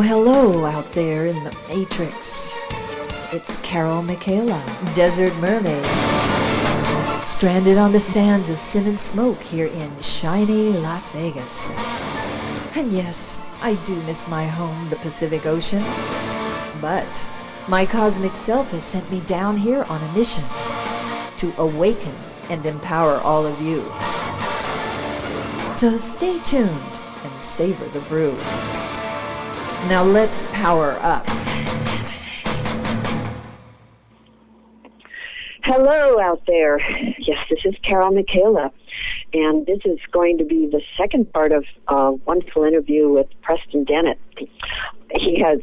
hello out there in the Matrix. It's Carole Michaella, Desert Mermaid, stranded on the sands of sin and smoke here in shiny Las Vegas. And yes, I do miss my home, the Pacific Ocean. But my cosmic self has sent me down here on a mission to awaken and empower all of you. So stay tuned and savor the brew. Now let's power up. Hello out there. Yes, this is Carole Michaella, and this is going to be the second part of a wonderful interview with Preston Dennett. He has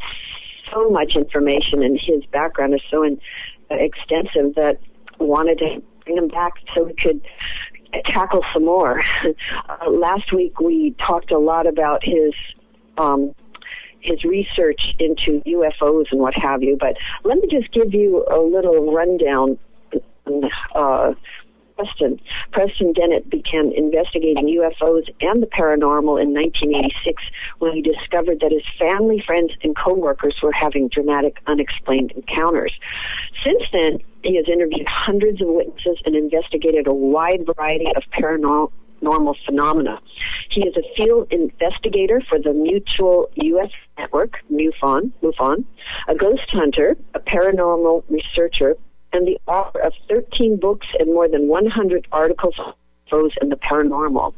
so much information, and his background is so extensive that I wanted to bring him back so we could tackle some more. Last week we talked a lot about his research into UFOs and what have you, but let me just give you a little rundown. Preston Dennett began investigating UFOs and the paranormal in 1986 when he discovered that his family, friends, and co-workers were having dramatic, unexplained encounters. Since then, he has interviewed hundreds of witnesses and investigated a wide variety of paranormal phenomena. He is a field investigator for the Mutual U.S. Network, MUFON, a ghost hunter, a paranormal researcher, and the author of 13 books and more than 100 articles on UFOs and the paranormal.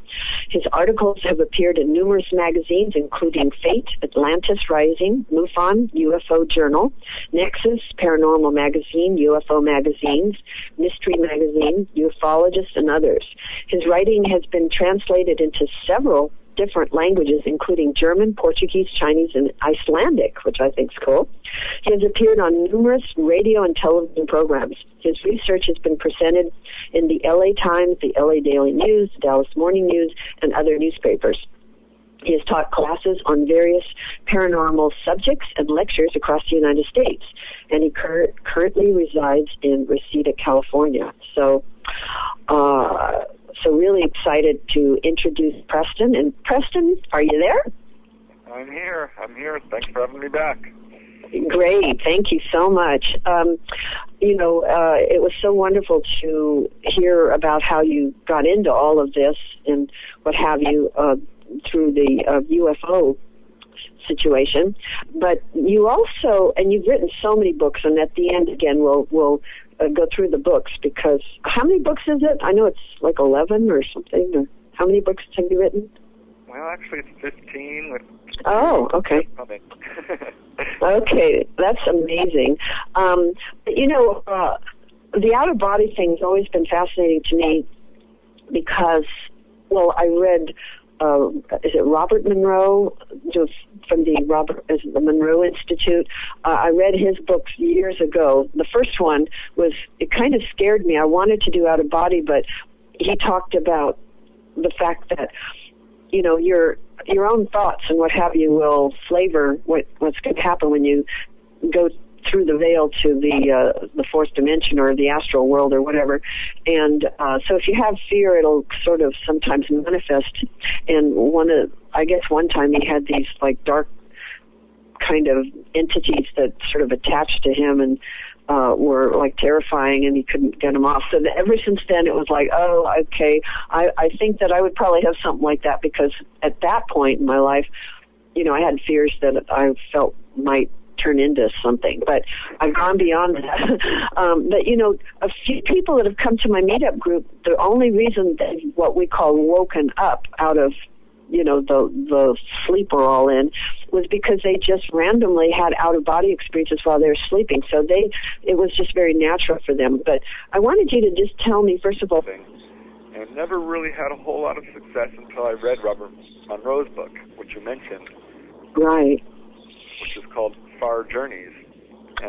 His articles have appeared in numerous magazines, including Fate, Atlantis Rising, MUFON, UFO Journal, Nexus, Paranormal Magazine, UFO Magazines, Mystery Magazine, Ufologist, and others. His writing has been translated into several different languages, including German, Portuguese, Chinese, and Icelandic, which I think is cool. He has appeared on numerous radio and television programs. His research has been presented in the LA Times, the LA Daily News, the Dallas Morning News, and other newspapers. He has taught classes on various paranormal subjects and lectures across the United States, and he currently resides in Reseda, California. So really excited to introduce Preston. And Preston, are you there? I'm here. Thanks for having me back. Great. Thank you so much. It was so wonderful to hear about how you got into all of this and what have you through the UFO situation. But you also, and you've written so many books, and at the end, again, we'll go through the books, because how many books is it? I know it's like 11 or something. Or how many books have you written? Well, actually, it's 15. Oh, okay. Okay, that's amazing. The out-of-body thing's always been fascinating to me because, I read, is it Robert Monroe, from the Monroe Institute? I read his books years ago. The first one it kind of scared me. I wanted to do out-of-body, but he talked about the fact that, your own thoughts and what have you will flavor what's going to happen when you go through the veil to the fourth dimension or the astral world or whatever. And so if you have fear, it'll sort of sometimes manifest. And one time he had these like dark kind of entities that sort of attached to him and were like terrifying, and he couldn't get them off. So ever since then, it was like, oh, okay, I think that I would probably have something like that, because at that point in my life, I had fears that I felt might turn into something, but I've gone beyond that. But a few people that have come to my meetup group, the only reason that what we call woken up out of the sleep we're all in was because they just randomly had out-of-body experiences while they were sleeping. So it was just very natural for them. But I wanted you to just tell me, first of all. And never really had a whole lot of success until I read Robert Monroe's book, which you mentioned. Right. Which is called Far Journeys.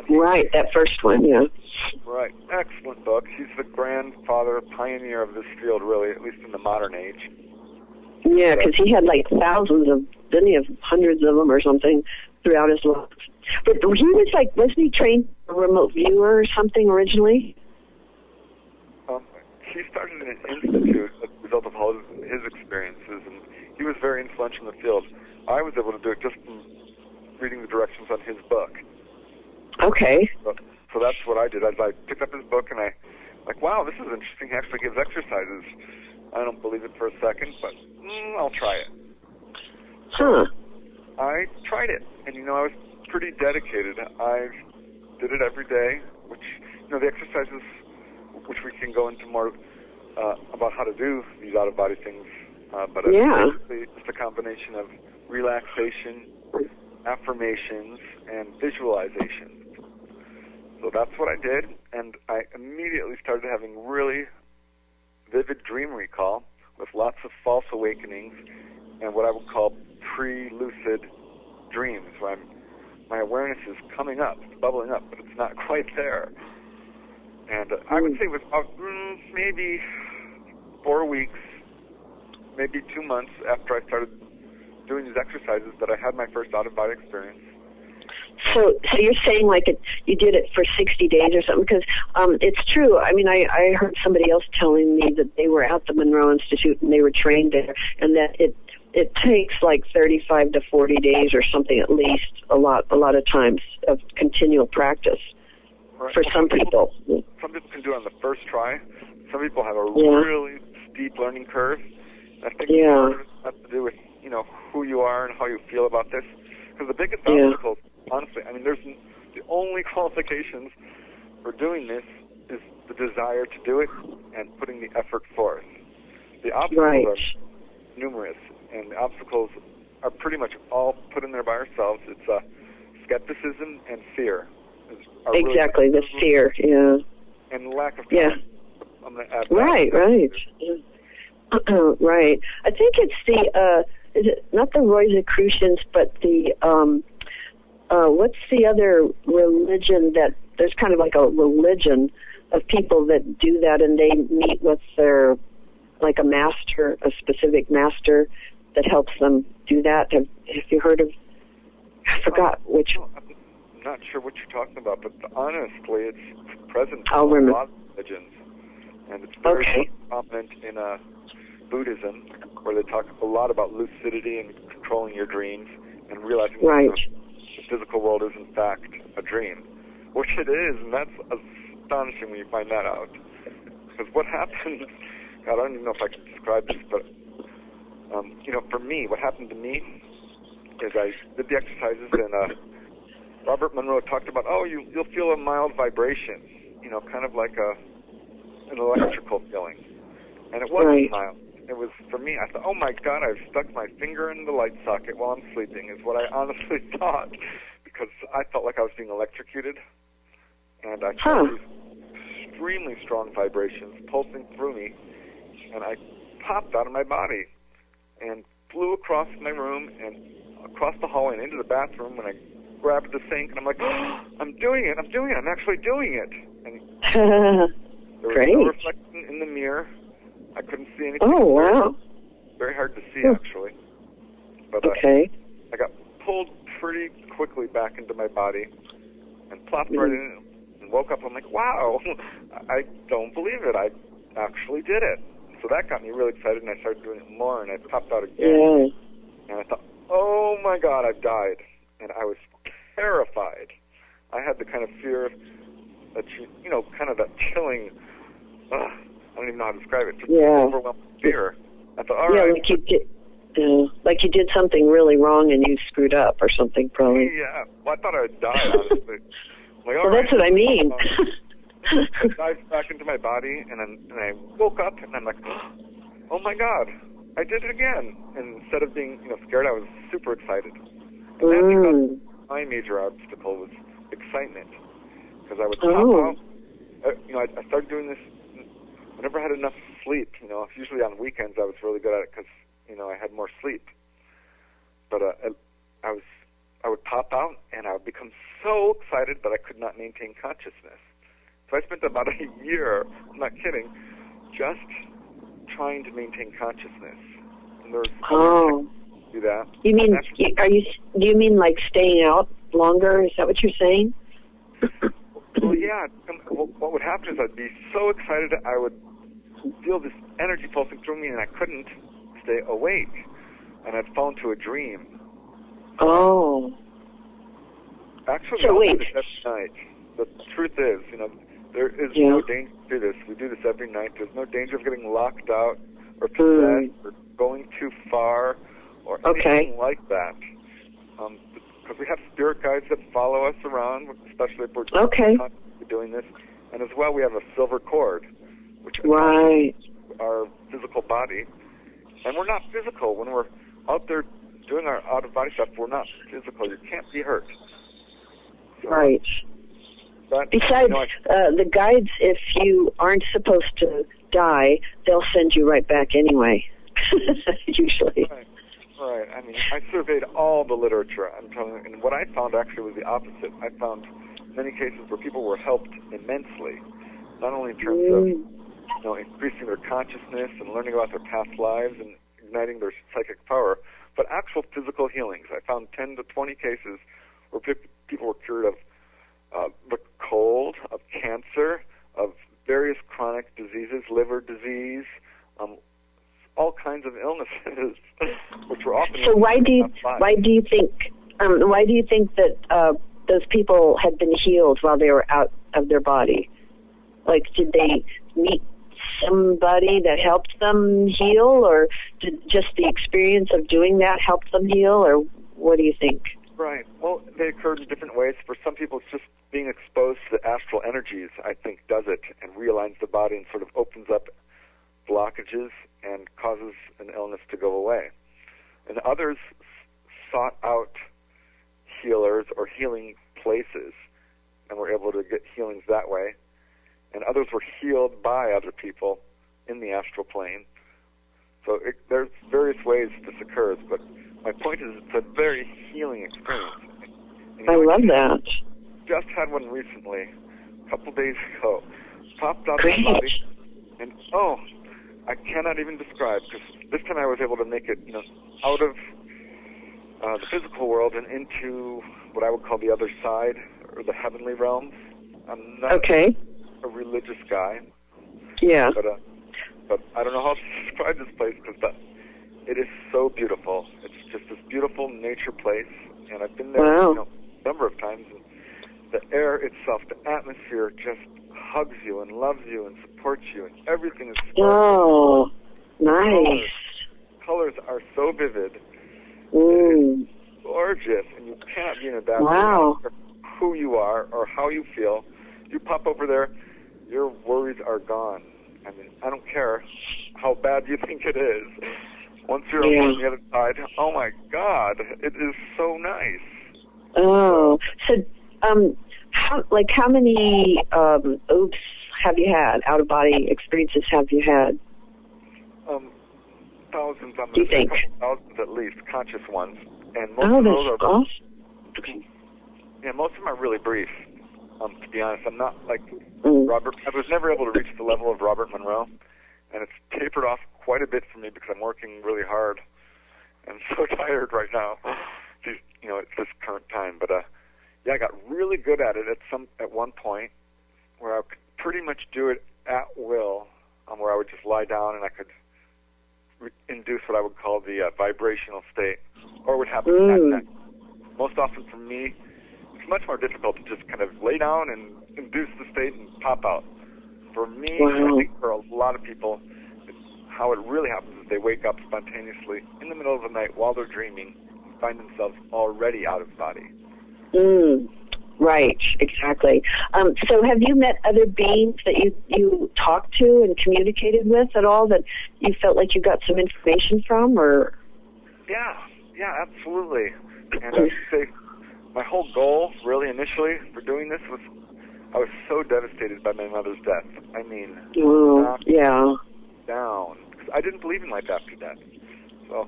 Right, that first one, yeah. Right, excellent book. He's the grandfather, pioneer of this field, really, at least in the modern age. Yeah, because he had like didn't he have hundreds of them or something throughout his life? But he was wasn't he trained a remote viewer or something originally? He started an institute as a result of all his experiences, and he was very influential in the field. I was able to do it just from reading the directions on his book. Okay. So that's what I did. I picked up his book, and I like, wow, this is interesting. He actually gives exercises. I don't believe it for a second, but I'll try it. Huh. I tried it, and I was pretty dedicated. I did it every day, which the exercises, which we can go into more about how to do these out-of-body things, but it's basically just a combination of relaxation, affirmations, and visualization. So that's what I did, and I immediately started having really vivid dream recall with lots of false awakenings and what I would call pre-lucid dreams, where my awareness is coming up, it's bubbling up, but it's not quite there. And I would say it was about maybe 4 weeks, maybe 2 months after I started doing these exercises that I had my first out-of-body experience. So you're saying you did it for 60 days or something? Because it's true. I mean, I heard somebody else telling me that they were at the Monroe Institute and they were trained there, and that it takes like 35 to 40 days or something at least, a lot of times of continual practice for some people. Some people can do it on the first try. Some people have a really steep learning curve. I think it has to do with who you are and how you feel about this. Because the biggest obstacle, honestly, I mean, there's the only qualifications for doing this is the desire to do it and putting the effort forth. The obstacles are numerous, and the obstacles are pretty much all put in there by ourselves. It's skepticism and fear. Exactly, really the fear, and lack of time. I'm going to add that. Right. Right. I think it's the is it not the Rosicrucians, but the what's the other religion that there's kind of like a religion of people that do that, and they meet with their like a master, a specific master that helps them do that. Have you heard of? I forgot which. I'm not sure what you're talking about, but honestly, it's present in a lot of religions, and it's very prominent in Buddhism, where they talk a lot about lucidity and controlling your dreams and realizing that the physical world is in fact a dream, which it is, and that's astonishing when you find that out. Because what happens, God, I don't even know if I can describe this, but for me, what happened to me is I did the exercises, and Robert Monroe talked about, you'll feel a mild vibration, kind of like an electrical feeling. And it wasn't mild. It was, for me, I thought, oh my God, I've stuck my finger in the light socket while I'm sleeping, is what I honestly thought, because I felt like I was being electrocuted. And I felt these extremely strong vibrations pulsing through me, and I popped out of my body and flew across my room and across the hallway and into the bathroom, and I grabbed the sink, and I'm like, I'm doing it, I'm actually doing it. And there was no reflection in the mirror. I couldn't see anything. Oh, wow. Very hard to see, actually. But I got pulled pretty quickly back into my body and plopped right in and woke up. I'm like, wow, I don't believe it. I actually did it. So that got me really excited, and I started doing it more, and I popped out again. And I thought, oh, my God, I've died. And I was terrified. I had the kind of fear that, kind of that chilling, I don't even know how to describe it. Just overwhelming fear. I thought, all right. Like you did something really wrong and you screwed up or something, probably. Yeah. Well, I thought I would die, honestly. That's what I mean. I dived back into my body, and I woke up, and I'm like, oh my God, I did it again. And instead of being scared, I was super excited. And my major obstacle was excitement, because I would pop out. I started doing this. I never had enough sleep. Usually on weekends I was really good at it because I had more sleep. But I would pop out, and I would become so excited that I could not maintain consciousness. So I spent about a year, I'm not kidding, just trying to maintain consciousness. And there's other techniques to do that. You mean, do you mean like staying out longer? Is that what you're saying? Well, yeah. What would happen is I'd be so excited I would feel this energy pulsing through me, and I couldn't stay awake. And I'd fall into a dream. Oh. Actually, So we wait. do this every night. The truth is, there is no danger to this. We do this every night. There's no danger of getting locked out or possessed or going too far or anything like that. Because we have spirit guides that follow us around, especially if we're doing this. And as well, we have a silver cord, which attaches our physical body. And we're not physical. When we're out there doing our out-of-body stuff, we're not physical. You can't be hurt. So, right. But, besides, the guides, if you aren't supposed to die, they'll send you right back anyway, usually. Right. I mean, I surveyed all the literature, I'm telling you, and what I found actually was the opposite. I found many cases where people were helped immensely, not only in terms of increasing their consciousness and learning about their past lives and igniting their psychic power, but actual physical healings. I found 10 to 20 cases where people were cured of the cold, of cancer, of various chronic diseases, liver disease, all kinds of illnesses, which were often. So why do you think that those people had been healed while they were out of their body? Like, did they meet somebody that helped them heal, or did just the experience of doing that help them heal, or what do you think? Right. Well, they occurred in different ways. For some people, it's just being exposed to the astral energies, I think, does it, and realigns the body and sort of opens up blockages and causes an illness to go away. And others sought out healers or healing places and were able to get healings that way. And others were healed by other people in the astral plane. So there's various ways this occurs, but my point is it's a very healing experience. And I love that. Just had one recently, a couple days ago. Popped out of my body, and I cannot even describe, because this time I was able to make it, out of the physical world and into what I would call the other side, or the heavenly realms. I'm not a religious guy. Yeah. But I don't know how to describe this place, because it is so beautiful. It's just this beautiful nature place, and I've been there a number of times. And the air itself, the atmosphere, just hugs you and loves you and supports you, and everything is sparkling. Oh, nice. Colors are so vivid. It is gorgeous, and you cannot be in a bad mood. No matter who you are or how you feel. You pop over there, your worries are gone. I mean, I don't care how bad you think it is. Once you're on the other side, oh my God, it is so nice. Oh, so how many oops have you had? Out of body experiences have you had? Thousands. Do you think? Thousands at least, conscious ones, and most of those are. Awesome. Yeah, most of them are really brief. To be honest, I'm not like Robert. I was never able to reach the level of Robert Monroe, and it's tapered off quite a bit for me because I'm working really hard. I'm so tired right now. It's this current time, but I got really good at it at one point, where I could pretty much do it at will, where I would just lie down and I could induce what I would call the vibrational state, or it would happen at night. Most often for me, it's much more difficult to just kind of lay down and induce the state and pop out. For me, I think for a lot of people, how it really happens is they wake up spontaneously in the middle of the night while they're dreaming and find themselves already out of body. Right, exactly. So have you met other beings that you talked to and communicated with at all that you felt like you got some information from, or? Yeah, absolutely. And I would say my whole goal, really, initially, for doing this was, I was so devastated by my mother's death. I mean, down. Because I didn't believe in life after death. So,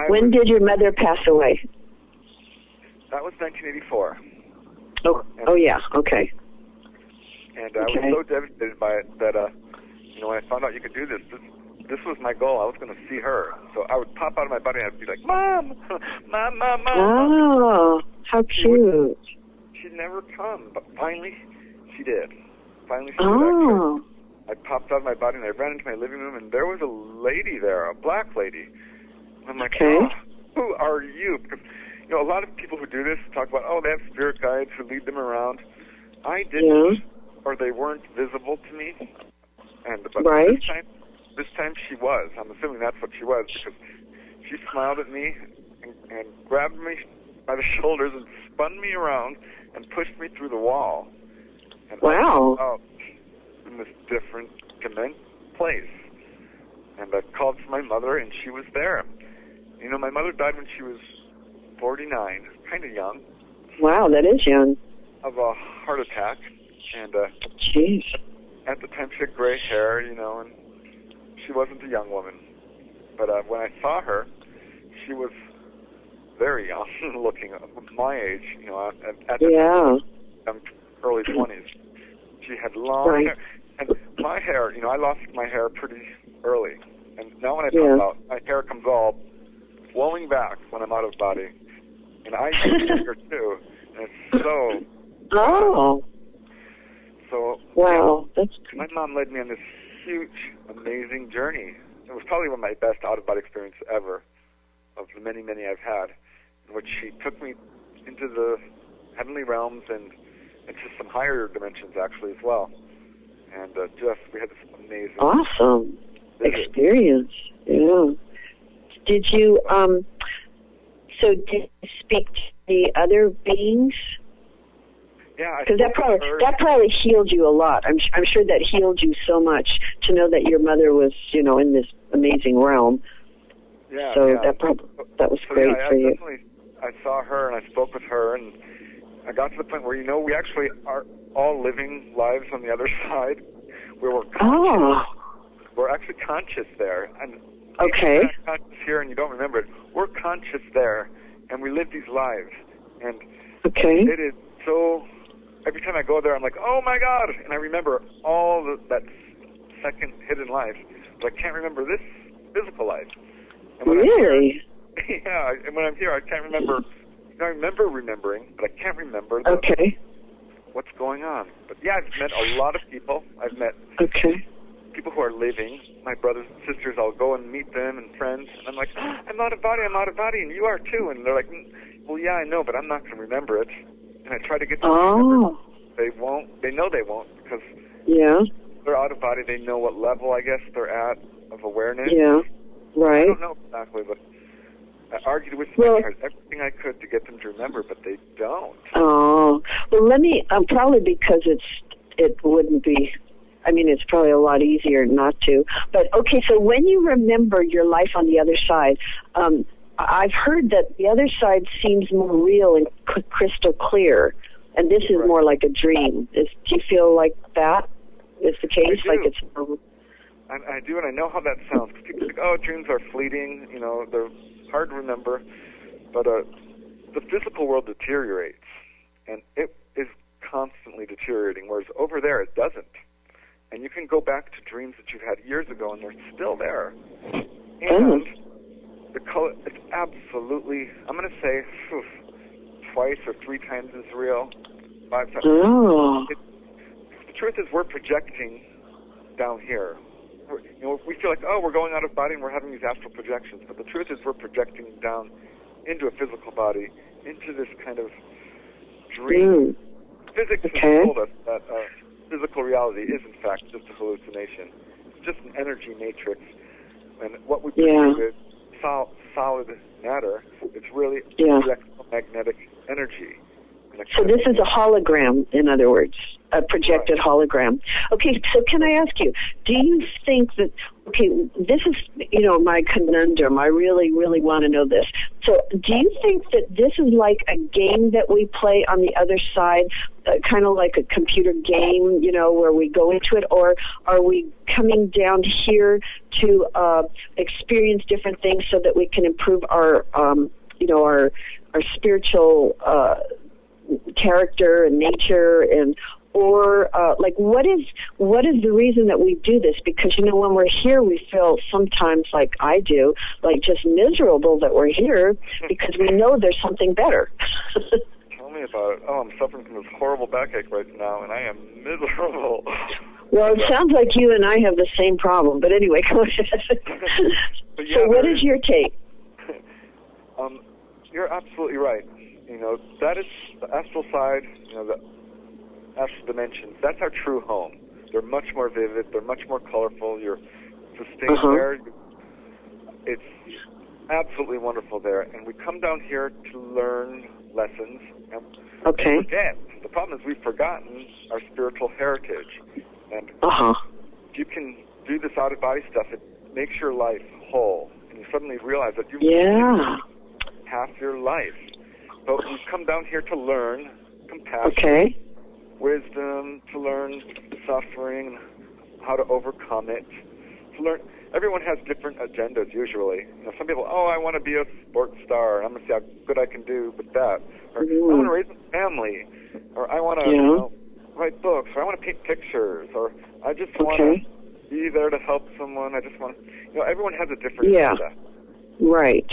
when did your mother pass away? That was 1984. Okay. And I was so devastated by it that, when I found out you could do this was my goal. I was going to see her. So I would pop out of my body and I'd be like, Mom! Mom, Mom, Mom! Oh, how cute. She'd never come, but finally she did. Finally she did, actually. I popped out of my body and I ran into my living room and there was a lady there, a black lady. I'm like, who are you? Because, a lot of people who do this talk about, they have spirit guides who lead them around. I didn't, or they weren't visible to me. But this time she was. I'm assuming that's what she was, because she smiled at me and grabbed me by the shoulders and spun me around and pushed me through the wall. And I was out in this different place. And I called for my mother, and she was there. My mother died when she was 49, kind of young. Wow, that is young. Of a heart attack. And jeez. At the time, she had gray hair, and she wasn't a young woman. But when I saw her, she was very young looking, my age, at the time, early 20s. She had long hair. And my hair, I lost my hair pretty early. And now when I talk about, my hair comes all flowing back when I'm out of body. And I get hair too. And it's so... Oh. So, wow. My mom led me on this huge, amazing journey. It was probably one of my best out-of-body experiences ever, of the many, many I've had, in which she took me into the heavenly realms and into some higher dimensions, actually, as well. And we had this amazing... Awesome experience. Yeah. Did you, did you speak to the other beings? Yeah, because that probably healed you a lot. I'm sure that healed you so much to know that your mother was, in this amazing realm. Yeah. So that was great for you. I saw her and I spoke with her, and I got to the point where we actually are all living lives on the other side, where we're conscious. Oh. We're actually conscious there, and okay. You're not conscious here and you don't remember it. We're conscious there, and we live these lives, and it is so. Every time I go there, I'm like, oh my God! And I remember all that second hidden life, but I can't remember this physical life. And when really? And when I'm here, I can't remember. I remember remembering, but I can't remember what's going on. But yeah, I've met a lot of people. I've met people who are living. My brothers and sisters, I'll go and meet them and friends, and I'm like, I'm out of body, and you are too. And they're like, well, yeah, I know, but I'm not going to remember it. And I try to get them to remember. They won't. They know they won't, because they're out of body. They know what level, I guess, they're at of awareness. Yeah, right. I don't know exactly, but I argued with them. I tried everything I could to get them to remember, but they don't. Oh, well, let me, probably because it wouldn't be, it's probably a lot easier not to. But, okay, so when you remember your life on the other side, I've heard that the other side seems more real and crystal clear, and this is more like a dream. Do you feel like that is the case? I do. I do, and I know how that sounds. People think, dreams are fleeting, they're hard to remember, but the physical world deteriorates, and it is constantly deteriorating, whereas over there it doesn't. And you can go back to dreams that you've had years ago, and they're still there. And the color, it's absolutely, I'm going to say, twice or three times as real, 5 times. Oh. The truth is we're projecting down here. We feel like, we're going out of body and we're having these astral projections. But the truth is we're projecting down into a physical body, into this kind of dream. Physics has told us that physical reality is, in fact, just a hallucination. It's just an energy matrix. And what we perceive is solid matter. It's really electromagnetic energy. So this is a hologram, in other words, a projected hologram. Okay, so can I ask you, do you think that, this is, my conundrum. I really, really want to know this. So do you think that this is like a game that we play on the other side, kind of like a computer game, where we go into it, or are we coming down here to experience different things so that we can improve our, our spiritual character and nature, and or what is the reason that we do this? Because when we're here, we feel sometimes, like I do, like just miserable that we're here because we know there's something better. Tell me about it. I'm suffering from this horrible backache right now, and I am miserable. Well, it sounds like you and I have the same problem. But anyway, go ahead. So what is your take? You're absolutely right. You know, that is the astral side, you know, the astral dimensions. That's our true home. They're much more vivid. They're much more colorful. You're sustained there. It's absolutely wonderful there. And we come down here to learn lessons. And forget. The problem is we've forgotten our spiritual heritage. And if you can do this out-of-body stuff, it makes your life whole. And you suddenly realize that you've lived half your life. But we come down here to learn compassion, wisdom, to learn suffering, how to overcome it, to learn. Everyone has different agendas usually. You know, some people, I want to be a sports star. I'm going to see how good I can do with that. Or I want to raise a family. Or I want to write books. Or I want to paint pictures. Or I just want to be there to help someone. I just want to, everyone has a different agenda. Right.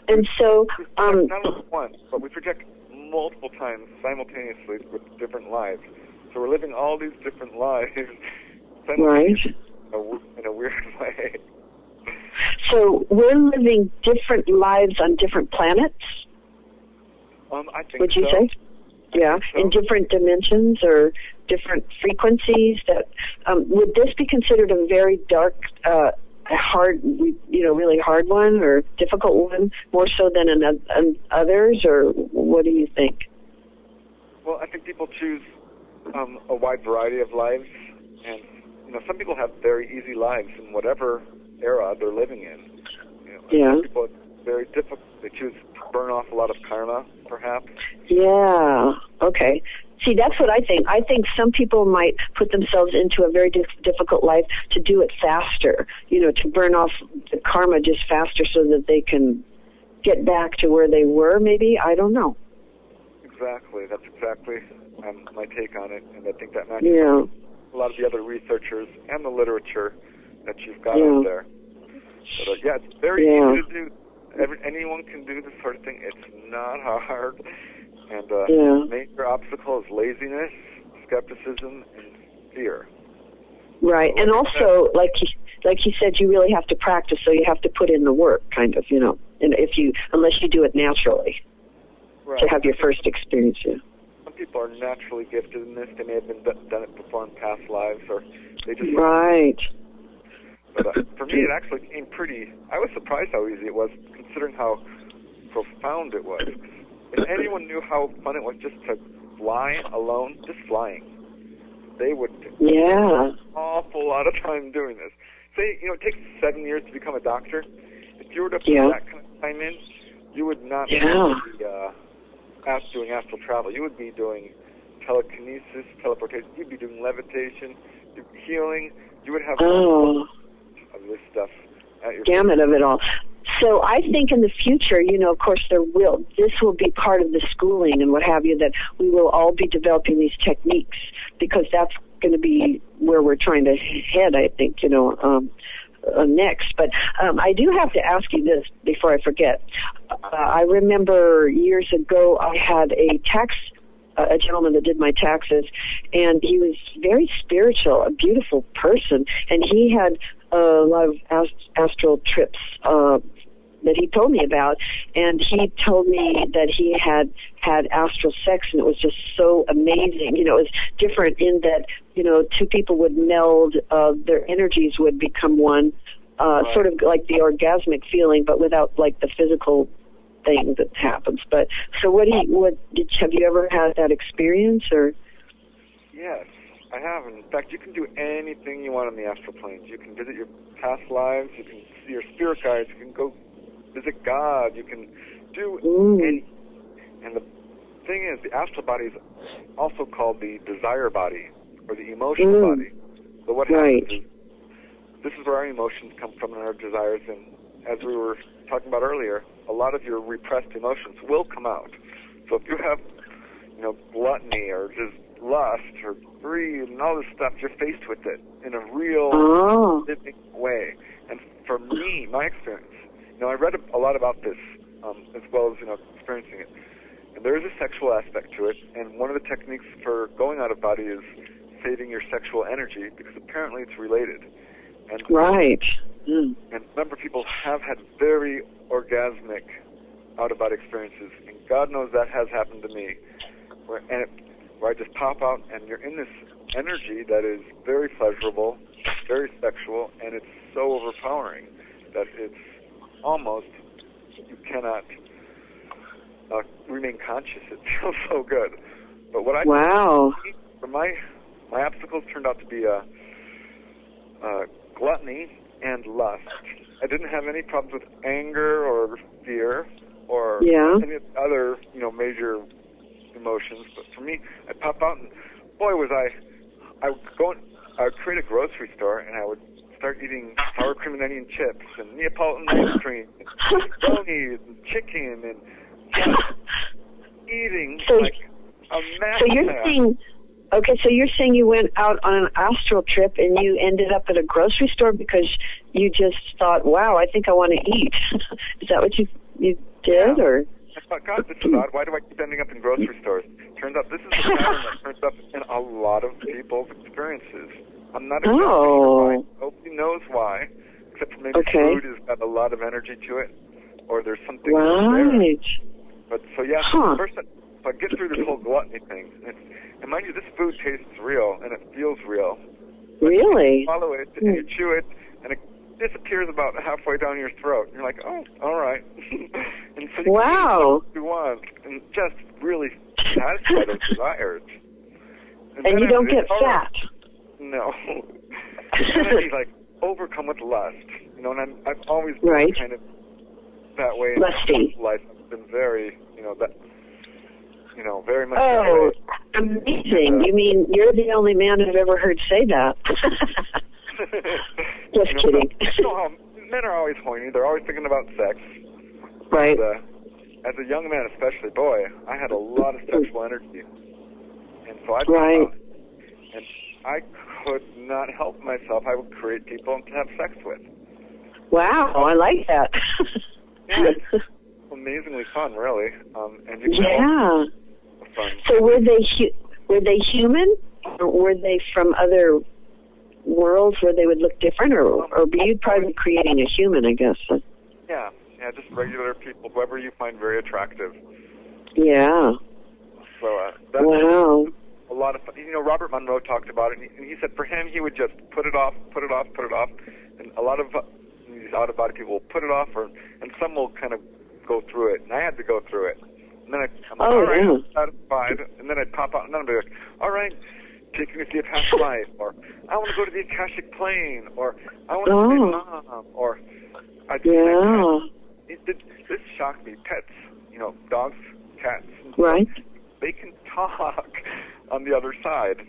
And so, not only once, but we project multiple times simultaneously with different lives. So we're living all these different lives simultaneously in a weird way. So we're living different lives on different planets? I think would you say? Yeah, in different dimensions or different frequencies. That would this be considered a very dark, hard, really hard one or difficult one, more so than others, or what do you think? Well, I think people choose a wide variety of lives, and some people have very easy lives in whatever era they're living in. Some people, it's very difficult. They choose to burn off a lot of karma, perhaps. Yeah. Okay. See, that's what I think. I think some people might put themselves into a very difficult life to do it faster, to burn off the karma just faster so that they can get back to where they were, maybe. I don't know. Exactly. That's exactly my take on it, and I think that matches a lot of the other researchers and the literature that you've got out there. But, it's very easy to do. Anyone can do this sort of thing. It's not hard. And the major obstacle is laziness, skepticism, and fear. Right, and also, like you said, you really have to practice, so you have to put in the work, kind of, and unless you do it naturally, to have your first experience. Some people are naturally gifted in this. They may have done it before in past lives, or they just... Right. But for me, it actually came I was surprised how easy it was, considering how profound it was. If anyone knew how fun it was just to fly alone, just flying, they would spend an awful lot of time doing this. Say, it takes 7 years to become a doctor. If you were to put that kind of time in, you would not be doing astral travel. You would be doing telekinesis, teleportation. You'd be doing levitation, healing. You would have of this stuff at your gamut of it all. So I think in the future, of course, this will be part of the schooling and what have you, that we will all be developing these techniques, because that's going to be where we're trying to head, I think, next. But I do have to ask you this before I forget. I remember years ago I had a gentleman that did my taxes, and he was very spiritual, a beautiful person, and he had a lot of astral trips that he told me about, and he told me that he had astral sex, and it was just so amazing. It was different in that, two people would meld, their energies would become one, sort of like the orgasmic feeling, but without like the physical thing that happens. But so have you ever had that experience, or? Yes, I have. In fact, you can do anything you want on the astral planes. You can visit your past lives. You can see your spirit guides. You can go visit God. You can do anything. And the thing is, the astral body is also called the desire body, or the emotional body. So what happens is, this is where our emotions come from and our desires. And as we were talking about earlier, a lot of your repressed emotions will come out. So if you have, gluttony or just lust or greed and all this stuff, you're faced with it in a real living way. And for me, my experience, I read a lot about this as well as, experiencing it. And there is a sexual aspect to it, and one of the techniques for going out of body is saving your sexual energy, because apparently it's related. And, and a number of people have had very orgasmic out-of-body experiences, and God knows that has happened to me, where I just pop out, and you're in this energy that is very pleasurable, very sexual, and it's so overpowering that it's almost, you cannot remain conscious. It feels so good. But what my obstacles turned out to be gluttony and lust. I didn't have any problems with anger or fear or any other, major emotions. But for me, I'd pop out and, boy, I would create a grocery store, and I would start eating sour cream and onion chips and Neapolitan ice cream and brownies and chicken and just eating like a massive. So you're saying you went out on an astral trip and you ended up at a grocery store because you just thought, wow, I think I want to eat. Is that what you did? Or? I thought, God, this is odd. Why do I keep ending up in grocery stores? Turns out this is a pattern that turns up in a lot of people's experiences. I'm not exactly sure why. Nobody knows why, except for maybe food has got a lot of energy to it, or there's something there. But so first I get through this whole gluttony thing, and mind you, this food tastes real and it feels real. Really? You swallow it and you chew it, and it disappears about halfway down your throat. And you're like, oh, all right. And so you can eat what you want and just really satisfy those desires. And you don't get fat. No. And then you overcome with lust, and I've always been kind of that way. Lusty. Life has been very, very much. Oh, amazing! You mean you're the only man I've ever heard say that? Just kidding. Men are always horny. They're always thinking about sex. Right. And, as a young man, especially, boy, I had a lot of sexual energy, and so I'd and I could not help myself. I would create people to have sex with. Wow, I like that. Yeah, it's amazingly fun, really. And you fun. So were they human, or were they from other worlds where they would look different, or you'd probably be creating a human, I guess. Yeah, just regular people, whoever you find very attractive. Yeah. So that's a lot of fun. Robert Monroe talked about it, and he said for him, he would just put it off, and a lot of these out-of-body people will put it off, and some will kind of go through it, and I had to go through it. And then I'm like, all right, I'm satisfied, and then I'd pop out, and then I'd be like, all right, take me to see a past life, or I want to go to the Akashic plane, or I want to see Mom, or I'd be like, this shocked me. Pets, dogs, cats, they can talk on the other side.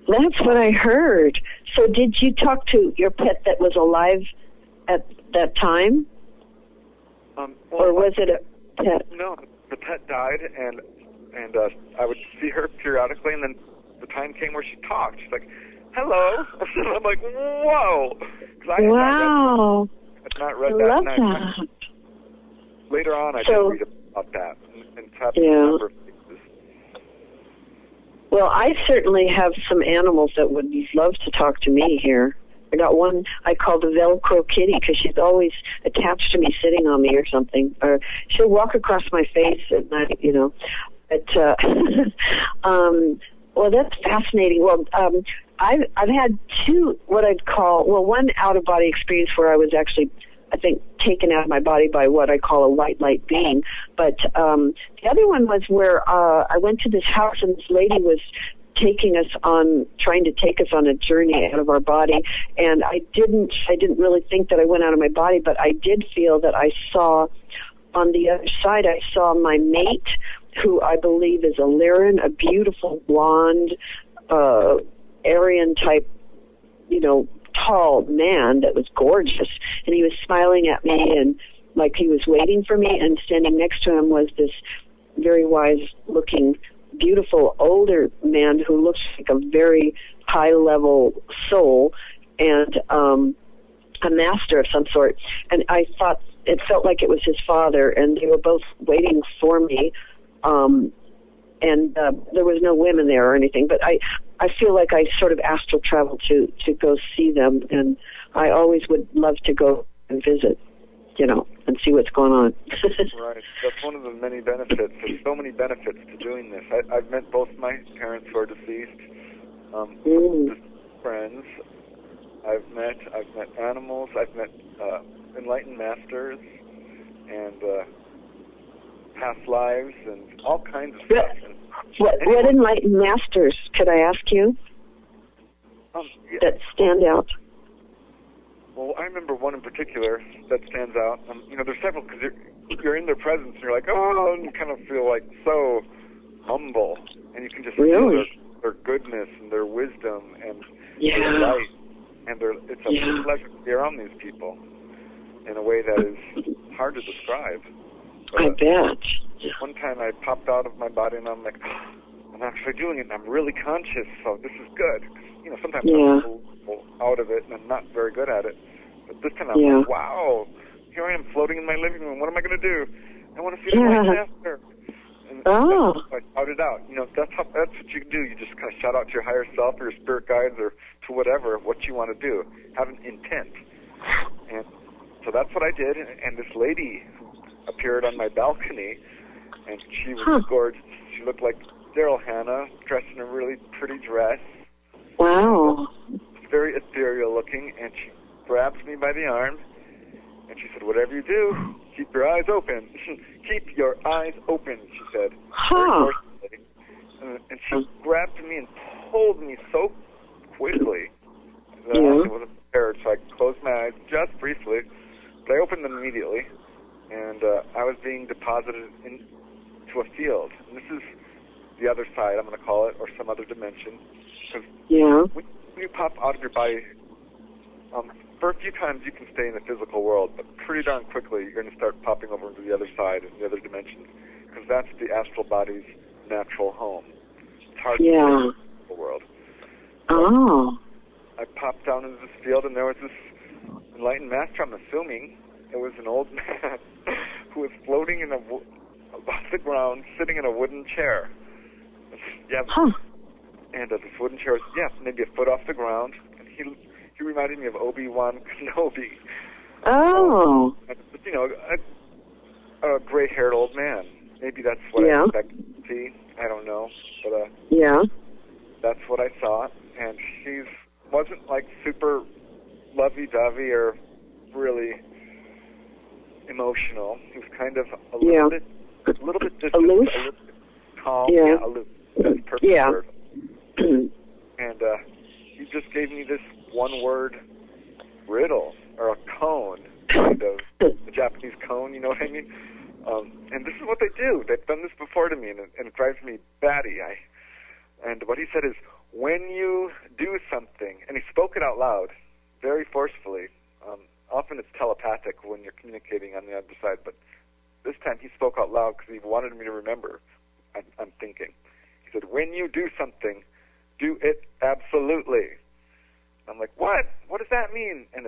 That's what I heard. So did you talk to your pet that was alive at that time? Or was it a pet? No, the pet died, and I would see her periodically, and then the time came where she talked. She's like, hello. And I'm like, whoa. I had not read that. I love that. Later on, I did read about that and tapped a number of things. Well, I certainly have some animals that would love to talk to me here. I got one I call the Velcro kitty because she's always attached to me, sitting on me or something. Or she'll walk across my face at night, But, well, that's fascinating. Well, I've had two, what I'd call, one out-of-body experience where I was actually, I think, taken out of my body by what I call a white light being. But the other one was where I went to this house and this lady was trying to take us on a journey out of our body. And I didn't really think that I went out of my body, but I did feel that I saw, on the other side, I saw my mate, who I believe is a Lyran, a beautiful blonde, Aryan type, tall man that was gorgeous. And he was smiling at me and like he was waiting for me, and standing next to him was this very wise looking, beautiful older man who looks like a very high level soul and a master of some sort. And I thought it felt like it was his father, and they were both waiting for me. And there was no women there or anything, but I feel like I sort of astral traveled to go see them, and I always would love to go and visit. and see what's going on. Right. That's one of the many benefits. There's so many benefits to doing this. I've met both my parents who are deceased, friends. I've met animals. I've met enlightened masters and past lives and all kinds of stuff. What enlightened masters, could I ask you, that stand out? Well, I remember one in particular that stands out. There's several, because you're in their presence and you're like, oh, and you kind of feel like so humble, and you can just feel their goodness and their wisdom and their light, and it's a pleasure to be around these people in a way that is hard to describe. But, I bet. One time I popped out of my body and I'm like, I'm actually doing it, and I'm really conscious, so this is good. Sometimes I'm a little out of it and I'm not very good at it. But this time I'm like, wow, here I am floating in my living room. What am I going to do? I want to see the light master. And I shouted out. That's what you do. You just kind of shout out to your higher self or your spirit guides or to whatever, what you want to do. Have an intent. And so that's what I did. And this lady appeared on my balcony, and she was gorgeous. She looked like Daryl Hannah, dressed in a really pretty dress. Wow. Very ethereal looking, and she grabbed me by the arm, and she said, whatever you do, keep your eyes open. Keep your eyes open, she said. And she grabbed me and pulled me so quickly that I wasn't prepared, so I closed my eyes just briefly, but I opened them immediately, and I was being deposited into a field. And this is the other side, I'm going to call it, or some other dimension. When you pop out of your body, for a few times you can stay in the physical world, but pretty darn quickly you're going to start popping over into the other side and the other dimensions, because that's the astral body's natural home. It's hard to stay in the physical world. I popped down into this field, and there was this enlightened master. I'm assuming it was an old man who was floating above the ground, sitting in a wooden chair. And this wooden chair was, maybe a foot off the ground. And he reminded me of Obi-Wan Kenobi. A gray-haired old man. Maybe that's what I expected to see. I don't know. But that's what I saw. And he wasn't like super lovey-dovey or really emotional. He was kind of a little bit distant, a little bit calm. Aloof. That's perfect word. And he just gave me this one-word riddle, or a cone, kind of, a Japanese cone, you know what I mean? And this is what they do. They've done this before to me, and it drives me batty. And what he said is, when you do something, and he spoke it out loud, very forcefully. Often it's telepathic when you're communicating on the other side, but this time he spoke out loud because he wanted me to remember. I'm thinking. He said, when you do something, do it absolutely. I'm like, what? What does that mean? And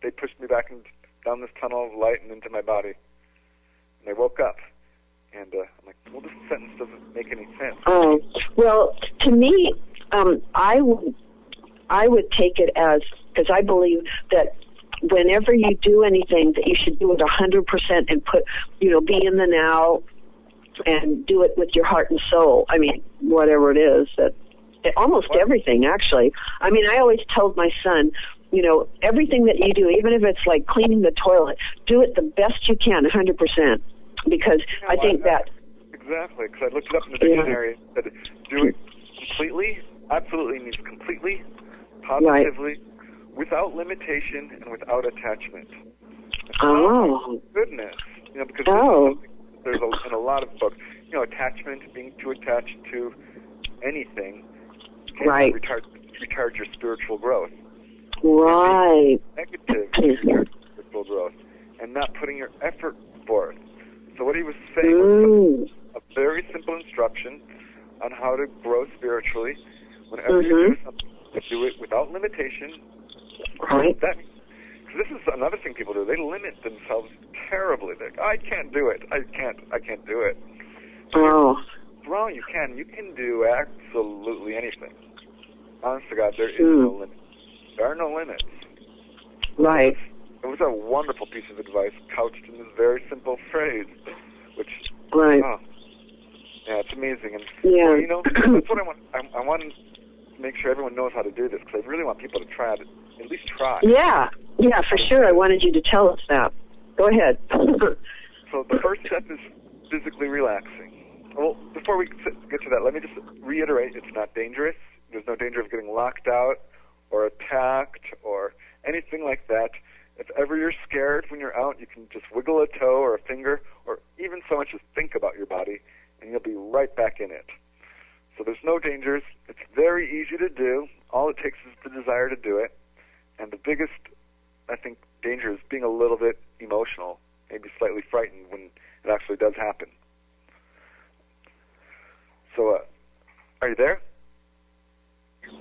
they pushed me back down this tunnel of light and into my body. And I woke up. And I'm like, well, this sentence doesn't make any sense. Well, to me, I would take it as, because I believe that whenever you do anything, that you should do it 100% and be in the now and do it with your heart and soul. I mean, whatever it is, almost everything, actually. I mean, I always told my son, everything that you do, even if it's like cleaning the toilet, do it the best you can, 100%. Because I think that... Exactly, because I looked it up in the dictionary. That do it completely, absolutely means completely, positively, without limitation, and without attachment. Oh. Goodness. Because there's in a lot of books, attachment, being too attached to anything can retard your spiritual growth. Right. Negative spiritual growth. And not putting your effort forth. So what he was saying was a very simple instruction on how to grow spiritually. Whenever you do something, do it without limitation. Right. Because this is another thing people do. They limit themselves terribly. They're like, I can't do it. I can't do it. Wrong, you can. You can do absolutely anything. Honest to God, there is no limit. There are no limits. Right. It was a wonderful piece of advice couched in this very simple phrase, which, right. Yeah, it's amazing. And, yeah. Well, you know, that's what I want. I want to make sure everyone knows how to do this, because I really want people to try it, at least try. Yeah, for sure. I wanted you to tell us that. Go ahead. So the first step is physically relaxing. Well, before we get to that, let me just reiterate, it's not dangerous. There's no danger of getting locked out or attacked or anything like that. If ever you're scared when you're out, you can just wiggle a toe or a finger or even so much as think about your body, and you'll be right back in it. So there's no dangers. It's very easy to do. All it takes is the desire to do it. And the biggest, I think, danger is being a little bit emotional, maybe slightly frightened when it actually does happen. So, are you there?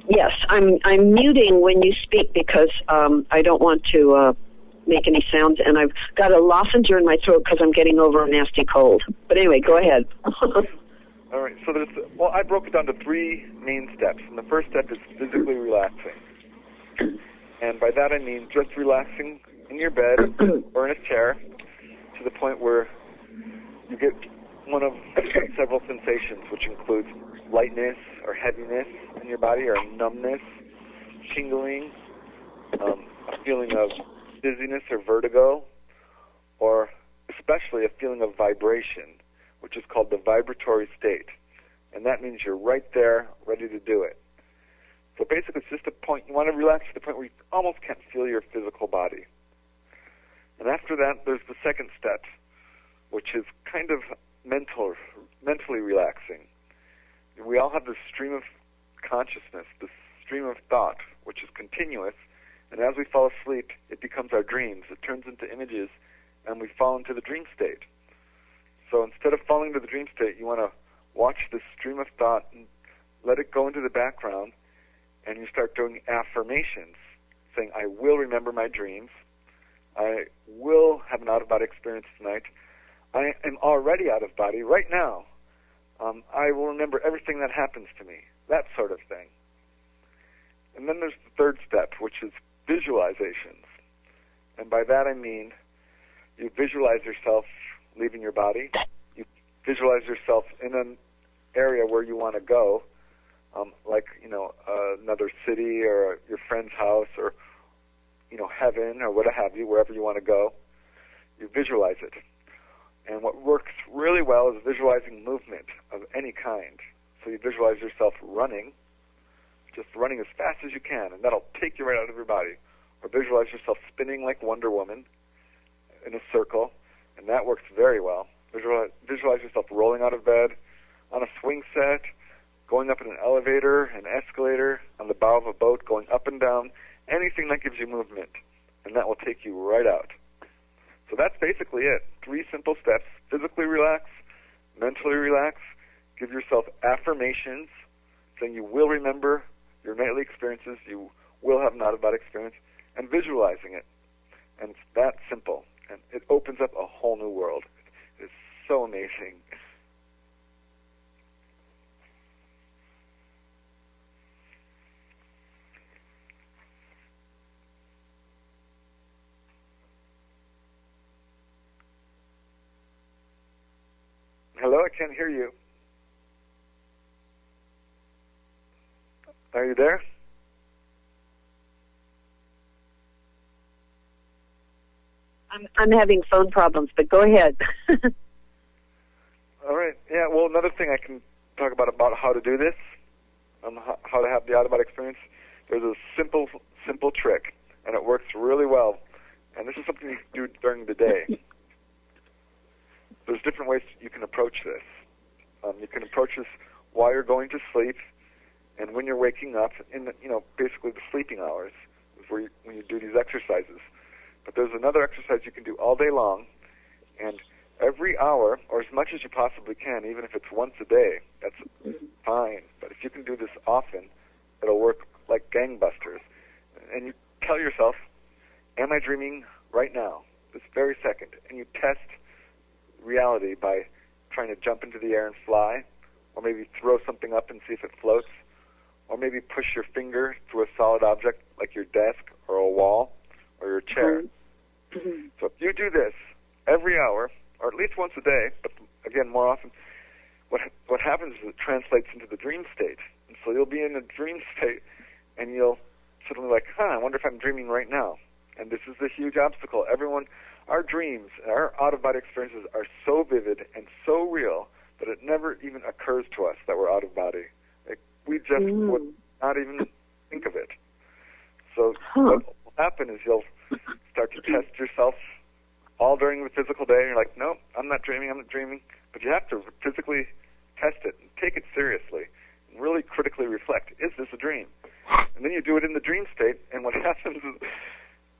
Yes, I'm muting when you speak because I don't want to make any sounds, and I've got a lozenge in my throat because I'm getting over a nasty cold. But anyway, go ahead. All right. So I broke it down to 3 main steps, and the first step is physically relaxing, and by that I mean just relaxing in your bed or in a chair to the point where you get one of several sensations, which includes lightness or heaviness in your body, or numbness, tingling, a feeling of dizziness or vertigo, or especially a feeling of vibration, which is called the vibratory state. And that means you're right there, ready to do it. So basically it's just a point, you want to relax to the point where you almost can't feel your physical body. And after that, there's the second step, which is kind of mentally relaxing. We all have this stream of consciousness, this stream of thought, which is continuous, and as we fall asleep, it becomes our dreams. It turns into images, and we fall into the dream state. So instead of falling into the dream state, you want to watch this stream of thought and let it go into the background, and you start doing affirmations, saying, I will remember my dreams. I will have an out-of-body experience tonight. I am already out of body right now. I will remember everything that happens to me, that sort of thing. And then there's the third step, which is visualizations. And by that I mean you visualize yourself leaving your body. You visualize yourself in an area where you want to go, like, another city or your friend's house or, heaven or what have you, wherever you want to go. You visualize it. And what works really well is visualizing movement of any kind. So you visualize yourself running, just running as fast as you can, and that'll take you right out of your body. Or visualize yourself spinning like Wonder Woman in a circle, and that works very well. Visualize yourself rolling out of bed, on a swing set, going up in an elevator, an escalator, on the bow of a boat, going up and down, anything that gives you movement, and that will take you right out. So that's basically it. 3 simple steps. Physically relax, mentally relax, give yourself affirmations, saying you will remember your nightly experiences, you will have an out-of-body experience, and visualizing it. And it's that simple. And it opens up a whole new world. It's so amazing. Hello, I can't hear you. Are you there? I'm having phone problems, but go ahead. All right. Yeah, well, another thing I can talk about how to do this, how to have the out-of-body experience, there's a simple trick, and it works really well. And this is something you can do during the day. There's different ways you can approach this. You can approach this while you're going to sleep, and when you're waking up, in basically the sleeping hours, is when you do these exercises. But there's another exercise you can do all day long, and every hour, or as much as you possibly can, even if it's once a day, that's fine. But if you can do this often, it'll work like gangbusters. And you tell yourself, am I dreaming right now, this very second? And you test reality by trying to jump into the air and fly, or maybe throw something up and see if it floats, or maybe push your finger through a solid object like your desk or a wall or your chair. you do this every hour, or at least once a day, but again, more often, what happens is it translates into the dream state. And so you'll be in a dream state, and you'll suddenly like, I wonder if I'm dreaming right now. And this is the huge obstacle. Our dreams, our out-of-body experiences are so vivid and so real that it never even occurs to us that we're out of body. We just would not even think of it. So what will happen is you'll start to test yourself all during the physical day. You're like, no, I'm not dreaming. But you have to physically test it and take it seriously and really critically reflect, is this a dream? And then you do it in the dream state, and what happens is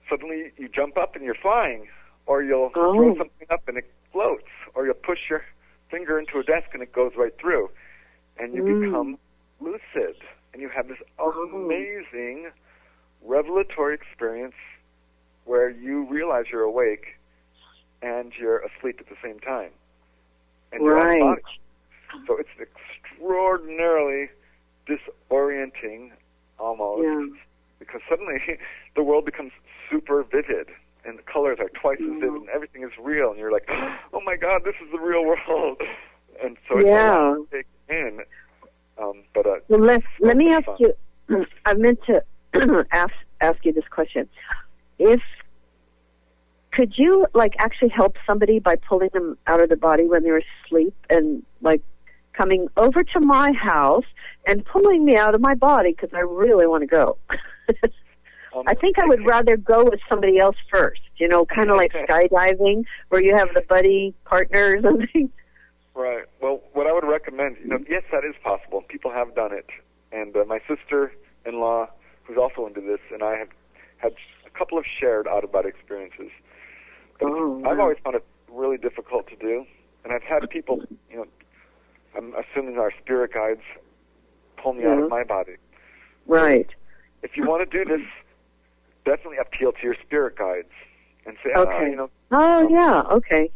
suddenly you jump up and you're flying, or you'll throw something up and it floats, or you'll push your finger into a desk and it goes right through, and you become lucid, and you have this amazing revelatory experience where you realize you're awake and you're asleep at the same time, and you're out of body. So it's extraordinarily disorienting, almost, because suddenly the world becomes super vivid, and the colors are twice as vivid, and everything is real, and you're like, oh my God, this is the real world. And so it's a lot to take in. Well, let me ask you, I meant to ask you this question. Could you, actually help somebody by pulling them out of their body when they're asleep and, coming over to my house and pulling me out of my body because I really want to go? I think I would rather go with somebody else first, kind of like skydiving, where you have the buddy partner or something. Right. Well, what I would recommend, yes, that is possible. People have done it. And my sister-in-law, who's also into this, and I have had a couple of shared out-of-body experiences. But I've always found it really difficult to do. And I've had people, I'm assuming our spirit guides, pull me out of my body. Right. If you want to do this, definitely appeal to your spirit guides and say, okay,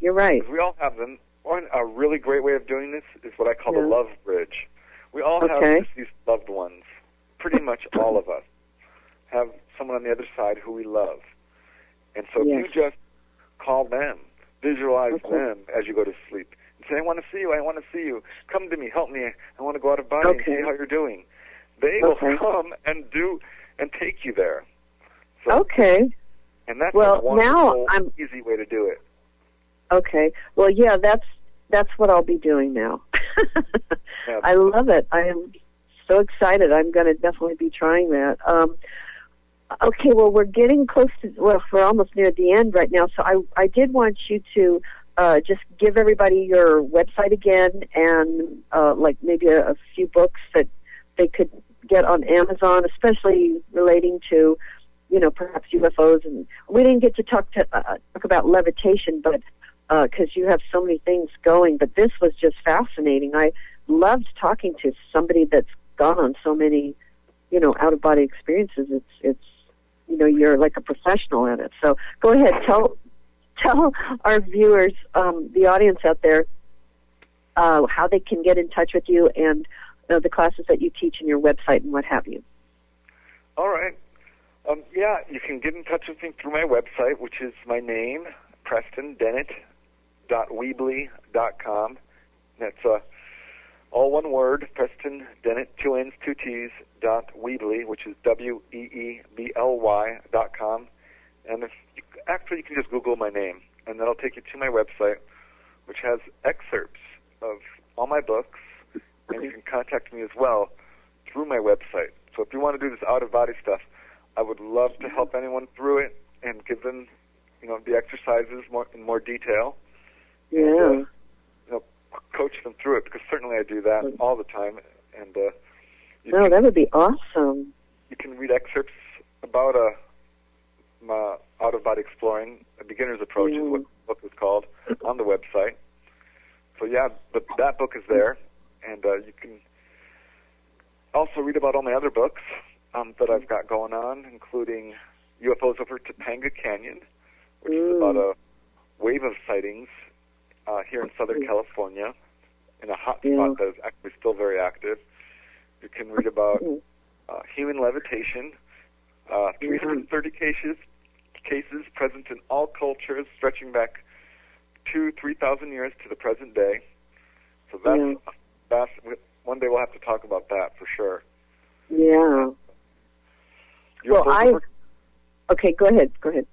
you're right. We all have them. One, a really great way of doing this is what I call the love bridge. We all have deceased loved ones. Pretty much all of us have someone on the other side who we love. And so if you just call them, visualize them as you go to sleep, and say, I want to see you, come to me, help me, I want to go out of body and see how you're doing. They will come and take you there. So, and that's a wonderful, easy way to do it. Okay. Well, that's what I'll be doing now. I love it. I am so excited. I'm going to definitely be trying that. Okay, well, we're getting close to, we're almost near the end right now, so I did want you to just give everybody your website again and maybe a few books that they could get on Amazon, especially relating to, perhaps UFOs. And we didn't get to talk about levitation, but because you have so many things going, but this was just fascinating. I loved talking to somebody that's gone on so many, out-of-body experiences. It's you're like a professional at it. So go ahead, tell our viewers, the audience out there, how they can get in touch with you and the classes that you teach and your website and what have you. All right. You can get in touch with me through my website, which is my name, PrestonDennett.weebly.com. That's all one word, Preston Dennett, 2 N's, 2 T's, .weebly, which is WEEBLY.com. And you can just Google my name, and that'll take you to my website, which has excerpts of all my books, and you can contact me as well through my website. So if you want to do this out-of-body stuff, I would love to help anyone through it and give them, the exercises in more detail. And, coach them through it, because certainly I do that all the time. And that would be awesome. You can read excerpts about out-of-body exploring, a beginner's approach is what the book is called, on the website. So that book is there, and you can also read about all my other books that I've got going on, including UFOs over Topanga Canyon, which is about a wave of sightings here in Southern California, in a hot spot that is actually still very active. You can read about human levitation, 330 cases present in all cultures, stretching back 2,000-3,000 years to the present day. So that's one day we'll have to talk about that for sure. Yeah. Okay, go ahead. I've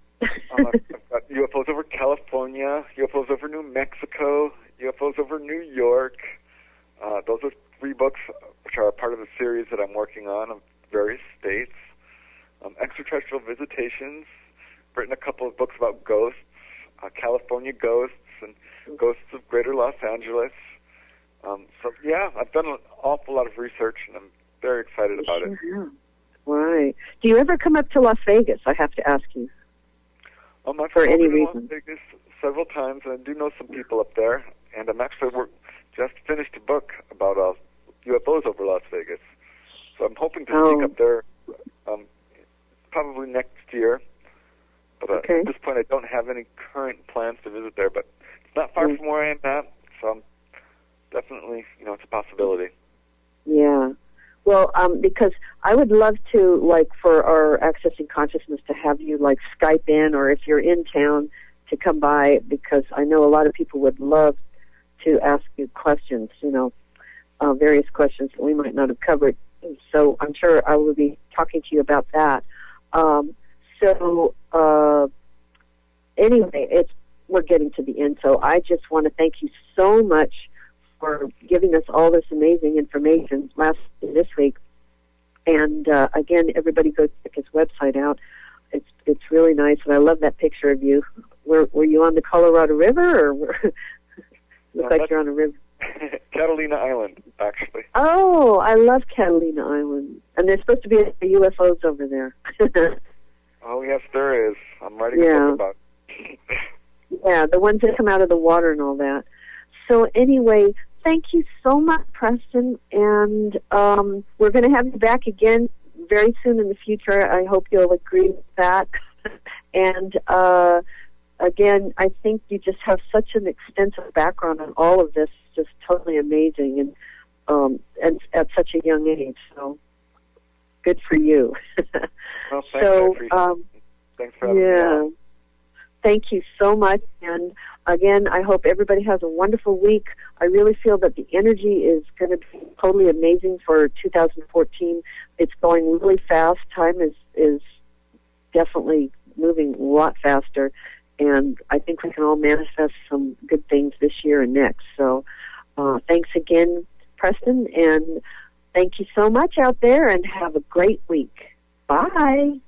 got UFOs over California, UFOs over New Mexico, UFOs over New York. Those are 3 books which are part of a series that I'm working on of various states. Extraterrestrial visitations. Written a couple of books about ghosts, California ghosts, and ghosts of Greater Los Angeles. So yeah, I've done an awful lot of research, and I'm very excited about it. Yeah. Right. Do you ever come up to Las Vegas? I have to ask you. I've for any been reason. Las Vegas several times, and I do know some people up there. And I'm actually just finished a book about UFOs over Las Vegas. So I'm hoping to speak up there probably next year. But at this point, I don't have any current plans to visit there. But it's not far from where I am at, so I'm definitely, it's a possibility. Yeah. Well, because I would love to, like, for our Accessing Consciousness to have you, like, Skype in, or if you're in town, to come by, because I know a lot of people would love to ask you questions, various questions that we might not have covered. So I'm sure I will be talking to you about that. Anyway, we're getting to the end, so I just want to thank you so much for giving us all this amazing information this week. And again, everybody go check his website out. It's really nice, and I love that picture of you. Were you on the Colorado River, or looks like you're on a river? Catalina Island, actually. Oh, I love Catalina Island, and there's supposed to be UFOs over there. Oh yes, there is. I'm writing a book about it. Yeah, the ones that come out of the water and all that. So anyway, thank you so much, Preston, and we're going to have you back again very soon in the future. I hope you'll agree with that. And again, I think you just have such an extensive background on all of this, just totally amazing, and at such a young age. So good for you. Well, thanks. Thanks for having me on. Thank you so much. And again, I hope everybody has a wonderful week. I really feel that the energy is going to be totally amazing for 2014. It's going really fast. Time is definitely moving a lot faster. And I think we can all manifest some good things this year and next. So thanks again, Preston. And thank you so much out there, and have a great week. Bye.